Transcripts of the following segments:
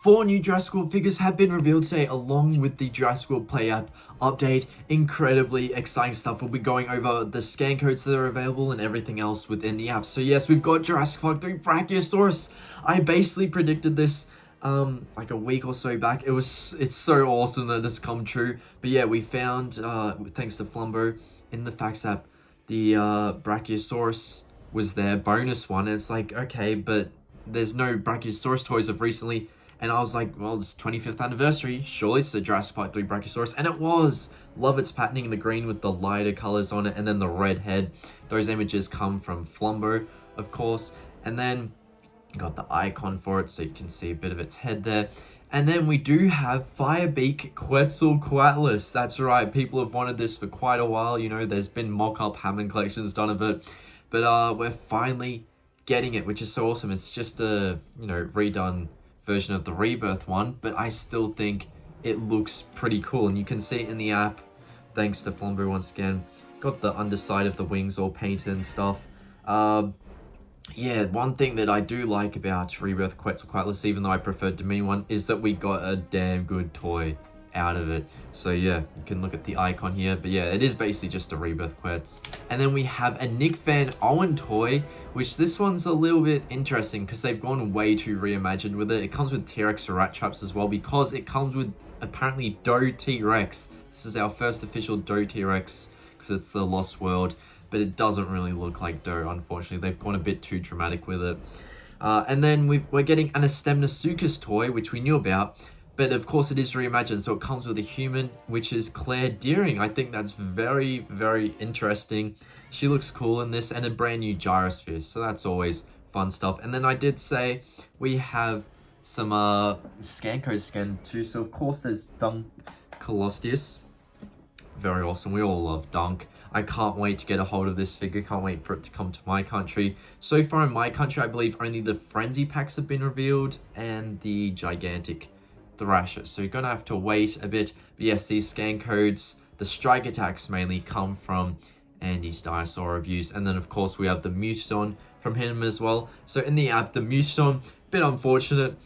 4 new Jurassic World figures have been revealed today, along with the Jurassic World Play app update. Incredibly exciting stuff. We'll be going over the scan codes that are available and everything else within the app. So yes, we've got Jurassic Park 3 Brachiosaurus. I basically predicted this like a week or so back. It's so awesome that it's come true. But yeah, we found thanks to Flumbo in the facts app, the Brachiosaurus was their bonus one, and it's like, okay, but there's no Brachiosaurus toys of recently. And I was like, well, it's 25th anniversary, surely it's the Jurassic Park 3 Brachiosaurus. And it was. Love its patterning in the green with the lighter colors on it, and then the red head. Those images come from Flumbo, of course. And then you got the icon for it, so you can see a bit of its head there. And then we do have Firebeak Quetzalcoatlus. That's right, people have wanted this for quite a while. You know, there's been mock-up Hammond collections done of it. But we're finally getting it, which is so awesome. It's just a, you know, redone version of the Rebirth one, but I still think it looks pretty cool. And you can see it in the app, thanks to Flumbo once again. Got the underside of the wings all painted and stuff. Yeah, one thing that I do like about Rebirth Quetzalcoatlus, even though I preferred the main one, is that we got a damn good toy out of it. So yeah, you can look at the icon here, but yeah, it is basically just a Rebirth Quetz. And then we have a Nick fan Owen Toy, which this one's a little bit interesting because they've gone way too reimagined with it. It comes with T-Rex rat traps as well, because it comes with apparently Doe T Rex. This is our first official Doe T Rex because it's the Lost World, but it doesn't really look like Doe, unfortunately. They've gone a bit too dramatic with it. And then we're getting an Estemmenosuchus toy, which we knew about, but of course it is reimagined, so it comes with a human, which is Claire Deering. I think that's very, very interesting. She looks cool in this, and a brand new gyrosphere, so that's always fun stuff. And then I did say we have some scan codes scanned too, so of course there's Dunkleosteus. Very awesome, we all love Dunk. I can't wait to get a hold of this figure, can't wait for it to come to my country. So far in my country, I believe only the Frenzy packs have been revealed, and the gigantic Thrasher, so you're gonna have to wait a bit. But yes, these scan codes, the strike attacks mainly come from Andy's dinosaur reviews, and then of course we have the Mutadon from him as well. So in the app, the Mutadon, bit unfortunate,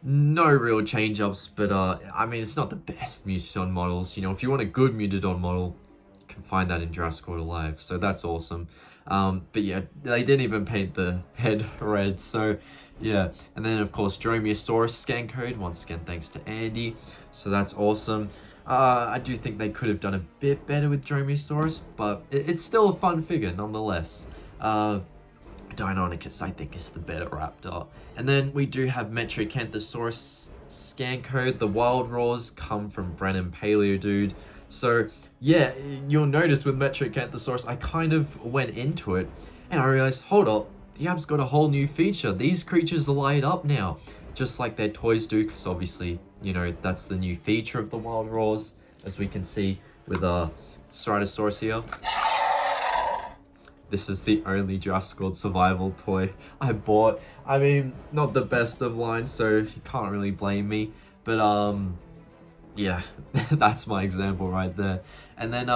no real change ups, but I mean, it's not the best Mutadon models. You know, if you want a good Mutadon model, you can find that in Jurassic World Alive, so that's awesome. But yeah, they didn't even paint the head red, so yeah. And then of course Dromaeosaurus scan code, once again thanks to Andy, so that's awesome. I do think they could have done a bit better with Dromaeosaurus, but it's still a fun figure nonetheless. Deinonychus, I think, is the better raptor. And then we do have Metriacanthosaurus scan code. The wild roars come from Brennan Paleo Dude. So yeah, you'll notice with Metriacanthosaurus, I kind of went into it and I realized, hold up, the app's got a whole new feature. These creatures light up now, just like their toys do, because obviously, you know, that's the new feature of the wild roars, as we can see with Ceratosaurus here. This is the only Jurassic World survival toy I bought. I mean, not the best of lines, so you can't really blame me. But yeah, that's my example right there. And then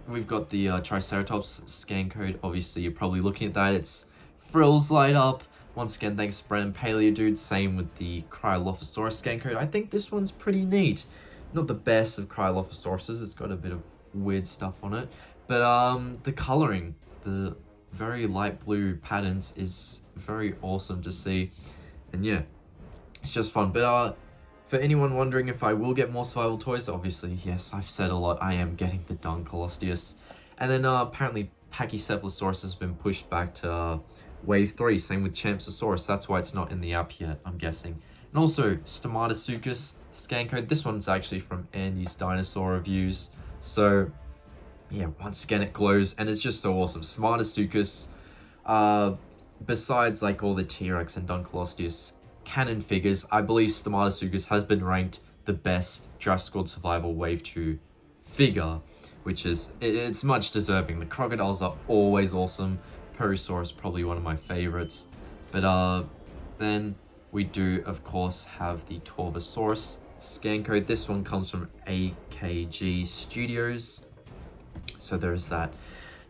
we've got the Triceratops scan code. Obviously, you're probably looking at that. It's frills light up. Once again, thanks to Brennan Paleo Dude. Same with the Cryolophosaurus scan code. I think this one's pretty neat. Not the best of Cryolophosauruses. It's got a bit of weird stuff on it. But the coloring, the very light blue patterns is very awesome to see. And yeah, it's just fun. But for anyone wondering if I will get more survival toys, obviously, yes, I've said a lot. I am getting the Dunkleosteus. And then apparently Pachycephalosaurus has been pushed back to Wave 3. Same with Champsosaurus. That's why it's not in the app yet, I'm guessing. And also Stomatosuchus scan code. This one's actually from Andy's dinosaur reviews. So yeah, once again it glows and it's just so awesome. Stomatosuchus, besides like all the T-Rex and Dunkleosteus canon figures, I believe Stomatosuchus has been ranked the best Jurassic World Survival Wave 2 figure, which is, it's much deserving. The crocodiles are always awesome. Perosaurus probably one of my favorites. But then we do of course have the Torvosaurus scan code. This one comes from AKG Studios, so there's that.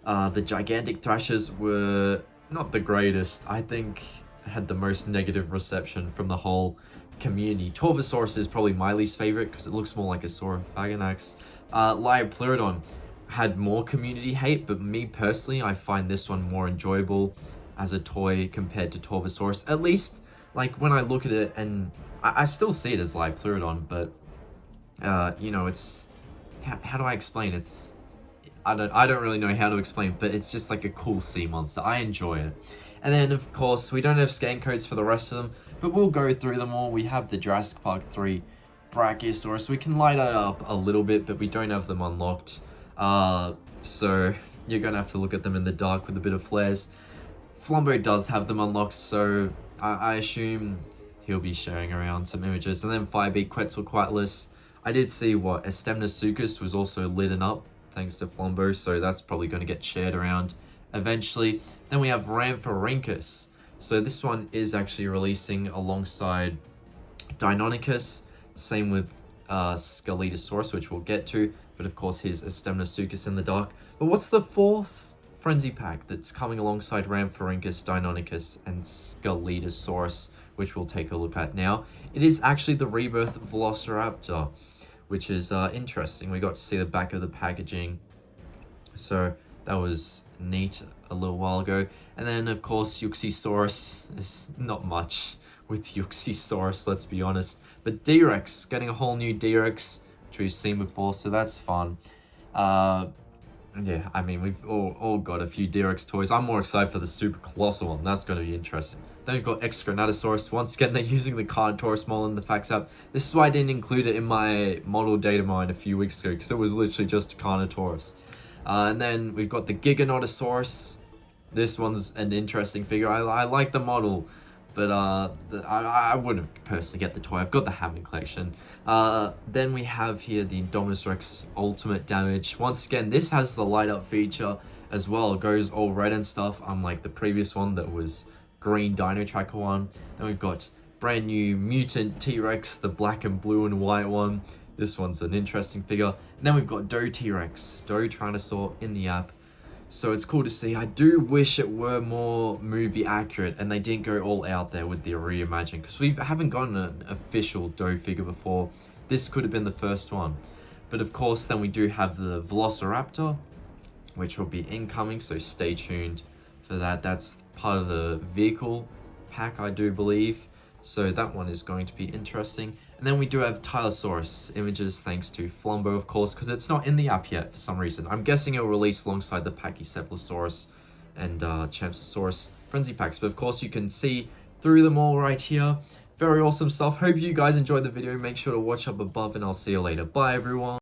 The gigantic thrashers were not the greatest. I think had the most negative reception from the whole community. Torvosaurus is probably my least favorite because it looks more like a Saurophaganax. Liopleurodon had more community hate, but me personally, I find this one more enjoyable as a toy compared to Torvosaurus. At least, like, when I look at it, and I still see it as Liopleurodon, but, you know, it's... How do I explain? It's... I don't really know how to explain, but it's just like a cool sea monster. I enjoy it. And then, of course, we don't have scan codes for the rest of them, but we'll go through them all. We have the Jurassic Park 3 Brachiosaurus. We can light it up a little bit, but we don't have them unlocked. So you're gonna have to look at them in the dark with a bit of flares. Flumbo does have them unlocked, so I assume he'll be sharing around some images. And then Firebeak Quetzalcoatlus. I did see what Estemmenosuchus was also lit up thanks to Flumbo, so that's probably going to get shared around eventually. Then we have Rhamphorynchus. So this one is actually releasing alongside Deinonychus. Same with Scelidosaurus, which we'll get to. But of course, here's Estemmenosuchus in the dark. But what's the fourth Frenzy Pack that's coming alongside Rhamphorynchus, Deinonychus, and Scelidosaurus, which we'll take a look at now? It is actually the Rebirth Velociraptor, which is interesting. We got to see the back of the packaging, so that was neat a little while ago. And then, of course, Yuxisaurus. There's not much with Yuxisaurus, let's be honest. But D Rex, getting a whole new D Rex, which we've seen before, so that's fun. Yeah, I mean, we've all got a few D Rex toys. I'm more excited for the super colossal one. That's going to be interesting. Then we've got Exkrinatosaurus. Once again, they're using the Carnotaurus model in the facts app. This is why I didn't include it in my model data mine a few weeks ago, because it was literally just a Carnotaurus. And then we've got the Giganotosaurus. This one's an interesting figure. I like the model, but I wouldn't personally get the toy. I've got the Hammond collection. Then we have here the Indominus Rex Ultimate Damage. Once again, this has the light up feature as well. It goes all red and stuff, unlike the previous one that was green Dino Tracker one. Then we've got brand new Mutant T-Rex, the black and blue and white one. This one's an interesting figure. And then we've got Doe T Rex, Doe Tyrannosaur in the app. So it's cool to see. I do wish it were more movie accurate and they didn't go all out there with the reimagine, because we haven't gotten an official Doe figure before. This could have been the first one. But of course, then we do have the Velociraptor, which will be incoming, so stay tuned for that. That's part of the vehicle pack, I do believe. So that one is going to be interesting. And then we do have Tylosaurus images, thanks to Flumbo, of course, because it's not in the app yet for some reason. I'm guessing it'll release alongside the Pachycephalosaurus and Champsosaurus frenzy packs. But of course, you can see through them all right here. Very awesome stuff. Hope you guys enjoyed the video. Make sure to watch up above, and I'll see you later. Bye, everyone.